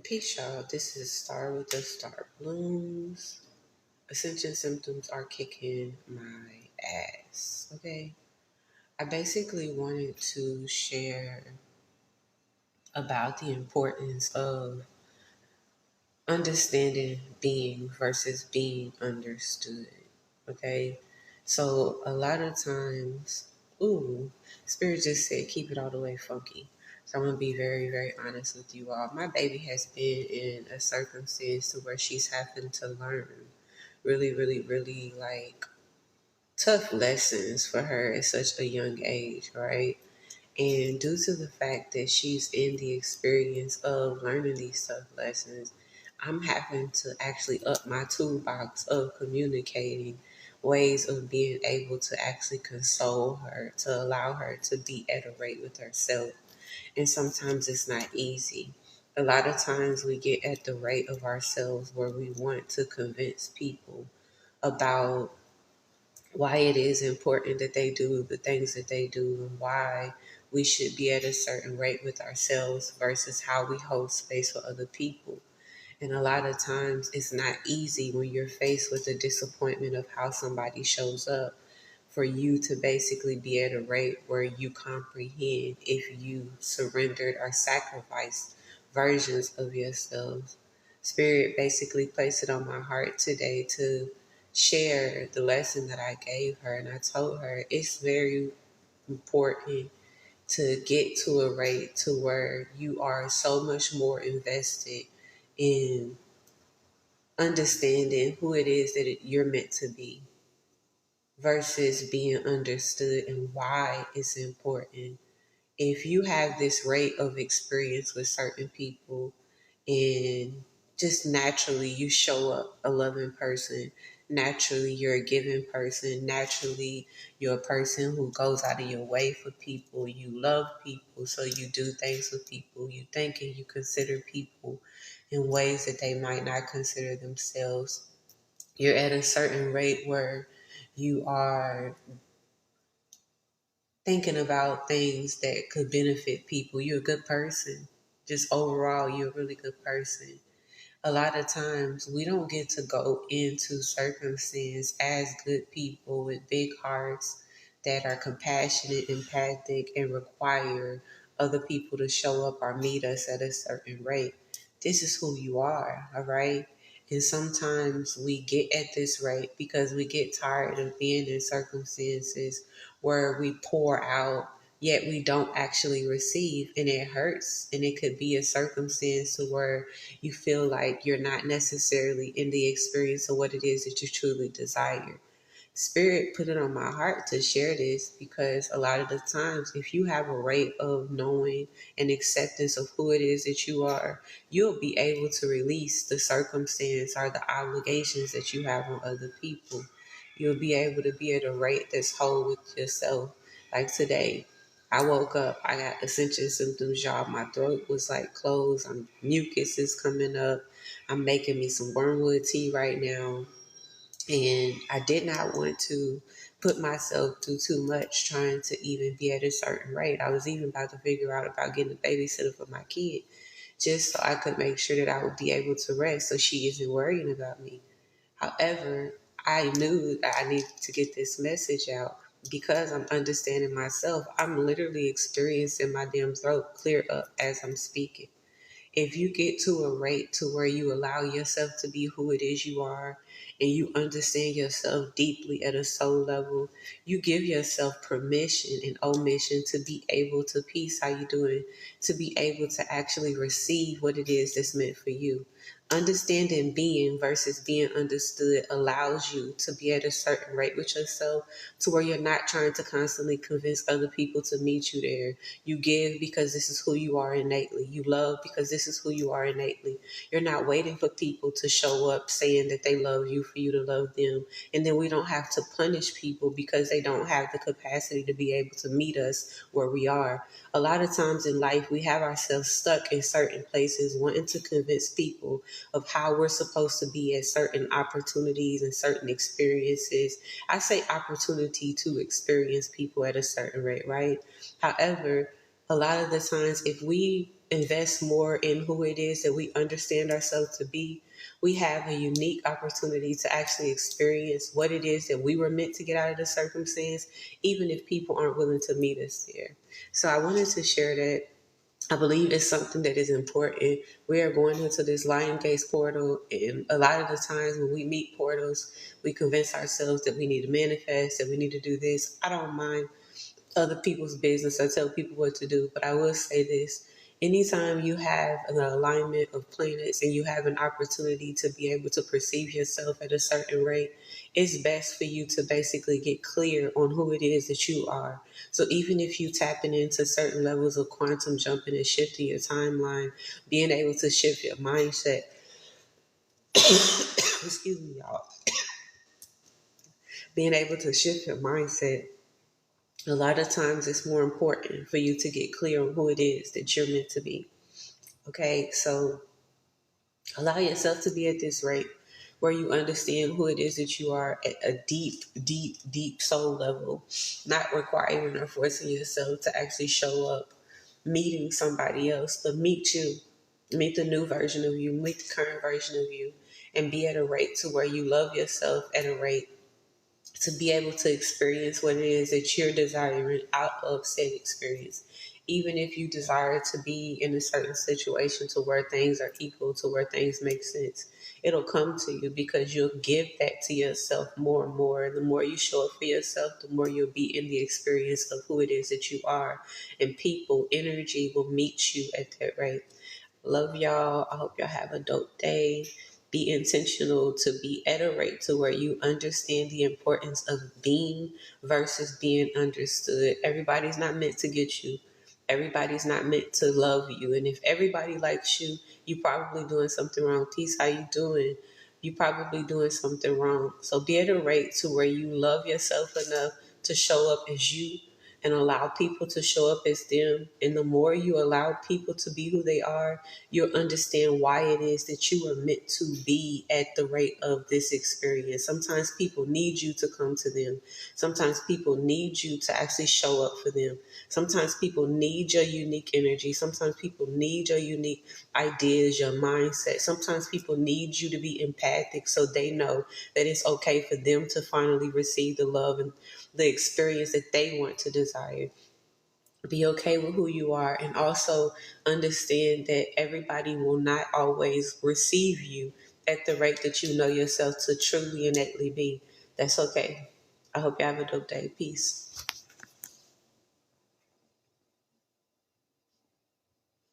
Peace, y'all. This is Star with the Star Blooms. Ascension symptoms are kicking my ass. Okay. I basically wanted to share about the importance of understanding being versus being understood. Okay. So a lot of times, Spirit just said keep it all the way funky. So I'm gonna be very, very honest with you all. My baby has been in a circumstance to where she's having to learn really, really, really like tough lessons for her at such a young age, right? And due to the fact that she's in the experience of learning these tough lessons, I'm having to actually up my toolbox of communicating ways of being able to actually console her, to allow her to be at a rate with herself. And sometimes it's not easy. A lot of times we get at the rate of ourselves where we want to convince people about why it is important that they do the things that they do and why we should be at a certain rate with ourselves versus how we hold space for other people. And a lot of times it's not easy when you're faced with the disappointment of how somebody shows up for you to basically be at a rate where you comprehend if you surrendered or sacrificed versions of yourselves. Spirit basically placed it on my heart today to share the lesson that I gave her. And I told her it's very important to get to a rate to where you are so much more invested in understanding who it is that you're meant to be versus being understood and why it's important. If you have this rate of experience with certain people and just naturally you show up a loving person, naturally you're a giving person, naturally you're a person who goes out of your way for people, you love people, so you do things with people, you think and you consider people in ways that they might not consider themselves. You're at a certain rate where you are thinking about things that could benefit people. You're a good person. Just overall, you're a really good person. A lot of times we don't get to go into circumstance as good people with big hearts that are compassionate, empathic, and require other people to show up or meet us at a certain rate. This is who you are, all right? And sometimes we get at this rate because we get tired of being in circumstances where we pour out yet we don't actually receive, and it hurts. And it could be a circumstance to where you feel like you're not necessarily in the experience of what it is that you truly desire. Spirit put it on my heart to share this because a lot of the times, if you have a rate of knowing and acceptance of who it is that you are, you'll be able to release the circumstance or the obligations that you have on other people. You'll be able to be at a rate that's whole with yourself. Like today, I woke up, I got ascension symptoms, y'all. My throat was like closed. Mucus is coming up. I'm making me some wormwood tea right now. And I did not want to put myself through too much trying to even be at a certain rate. I was even about to figure out about getting a babysitter for my kid just so I could make sure that I would be able to rest so she isn't worrying about me. However, I knew that I needed to get this message out because I'm understanding myself. I'm literally experiencing my damn throat clear up as I'm speaking. If you get to a rate to where you allow yourself to be who it is you are and you understand yourself deeply at a soul level, you give yourself permission and omission to be able to peace how you doing, to be able to actually receive what it is that's meant for you. Understanding being versus being understood allows you to be at a certain rate with yourself to where you're not trying to constantly convince other people to meet you there. You give because this is who you are innately. You love because this is who you are innately. You're not waiting for people to show up saying that they love you for you to love them. And then we don't have to punish people because they don't have the capacity to be able to meet us where we are. A lot of times in life, we have ourselves stuck in certain places wanting to convince people of how we're supposed to be at certain opportunities and certain experiences. I say opportunity to experience people at a certain rate, right? However, a lot of the times, invest more in who it is that we understand ourselves to be, we have a unique opportunity to actually experience what it is that we were meant to get out of the circumstance, even if people aren't willing to meet us there. So I wanted to share that. I believe it's something that is important. We are going into this Lion Gates portal, and a lot of the times when we meet portals, we convince ourselves that we need to manifest, that we need to do this. I don't mind other people's business or tell people what to do, but I will say this. Anytime you have an alignment of planets and you have an opportunity to be able to perceive yourself at a certain rate, it's best for you to basically get clear on who it is that you are. So even if you tapping into certain levels of quantum jumping and shifting your timeline, being able to shift your mindset, excuse me, y'all, being able to shift your mindset, a lot of times it's more important for you to get clear on who it is that you're meant to be. Okay, so allow yourself to be at this rate where you understand who it is that you are at a deep, deep, deep soul level, not requiring or forcing yourself to actually show up meeting somebody else, but meet you, meet the new version of you, meet the current version of you, and be at a rate to where you love yourself at a rate to be able to experience what it is that you're desiring out of said experience. Even if you desire to be in a certain situation to where things are equal, to where things make sense, it'll come to you because you'll give that to yourself more and more. The more you show up for yourself, the more you'll be in the experience of who it is that you are. And people, energy will meet you at that rate. Love y'all. I hope y'all have a dope day. Be intentional to be at a rate to where you understand the importance of being versus being understood. Everybody's not meant to get you. Everybody's not meant to love you. And if everybody likes you, you probably doing something wrong. Peace, how you doing? You probably doing something wrong. So be at a rate to where you love yourself enough to show up as you and allow people to show up as them. And the more you allow people to be who they are, you'll understand why it is that you are meant to be at the rate of this experience. Sometimes people need you to come to them. Sometimes people need you to actually show up for them. Sometimes people need your unique energy. Sometimes people need your unique ideas, your mindset. Sometimes people need you to be empathic so they know that it's okay for them to finally receive the love and the experience that they want to desire. Be okay with who you are, and also understand that everybody will not always receive you at the rate that you know yourself to truly innately be. That's okay. I hope you have a dope day. Peace.